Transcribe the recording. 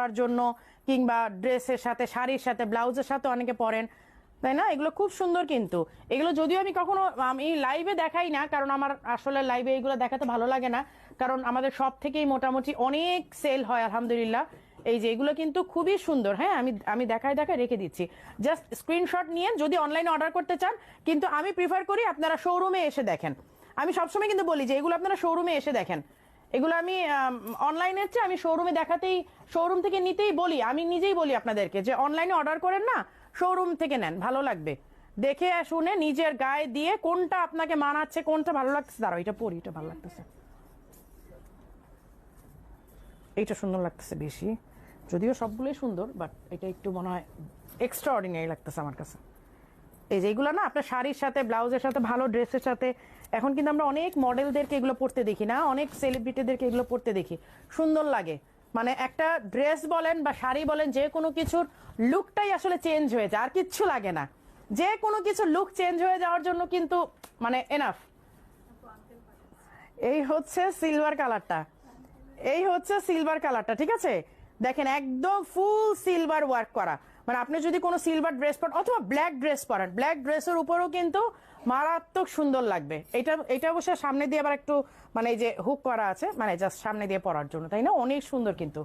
পরার জন্য, কিংবা ড্রেসের সাথে, শাড়ির সাথে, ব্লাউজের সাথে অনেকে পরেন, তাই না? এগুলো খুব সুন্দর কিন্তু। এগুলো যদিও আমি লাইভে দেখাই না, কারণ আমার আসলে লাইভে এগুলো দেখাতে ভালো লাগে না, কারণ আমাদের সব থেকেই মোটামুটি অনেক সেল হয় আলহামদুলিল্লাহ। এই যে এগুলো কিন্তু খুবই সুন্দর। হ্যাঁ, আমি দেখায় রেখে দিচ্ছি, জাস্ট স্ক্রিনশট নিয়ে যদি অনলাইনে অর্ডার করতে চান। কিন্তু আমি প্রিফার করি আপনারা শোরুমে এসে দেখেন। আমি সবসময় কিন্তু বলি যে এগুলো আপনারা শোরুমে এসে দেখেন। এগুলো আমি অনলাইনের চেয়ে আমি শোরুমে দেখাতেই, শোরুম থেকে নিতেই বলি। আমি নিজেই বলি আপনাদেরকে যে অনলাইনে অর্ডার করেন না, শোরুম থেকে নেন, ভালো লাগবে। দেখে শুনে নিজের গায়ে দিয়ে কোনটা আপনাকে মানাচ্ছে, কোনটা ভালো লাগতেছে। দাঁড়াও, এটা পরি, এটা ভালো লাগতেছে, এইটা সুন্দর লাগতেছে বেশি, যদিও সবগুলোই সুন্দর, বাট এটা একটু মনে হয় এক্সট্রা অর্ডিনারি লাগতেছে আমার কাছে। এই যে এগুলো না আপনার শাড়ির সাথে, ব্লাউজের সাথে, ভালো ড্রেসের সাথে। এখন কিন্তু আমরা অনেক মডেলদেরকে এগুলো পরতে দেখি না, অনেক সেলিব্রিটিদেরকে এগুলো পরতে দেখি, সুন্দর লাগে। মানে একটা ড্রেস বলেন বা শাড়ি বলেন, যে কোনো কিছুর লুকটাই আসলে চেঞ্জ হয়ে যায়, আর কিচ্ছু লাগে না। যে কোনো কিছু লুক চেঞ্জ হয়ে যাওয়ার জন্য কিন্তু মানে এনাফ। এই হচ্ছে সিলভার কালারটা, এই হচ্ছে সিলভার কালারটা, ঠিক আছে? দেখেন একদম ফুল সিলভার ওয়ার্ক করা। মানে আপনি যদি কোনো সিলভার ড্রেস পরেন অথবা ব্ল্যাক ড্রেস পরেন, ব্ল্যাক ড্রেসের উপরেও কিন্তু মারাত্মক সুন্দর লাগবে। এটা অবশ্য সামনে দিয়ে আবার একটু মানে এই যে হুক করা আছে, মানে জাস্ট সামনে দিয়ে পরার জন্য, তাই না? অনেক সুন্দর কিন্তু।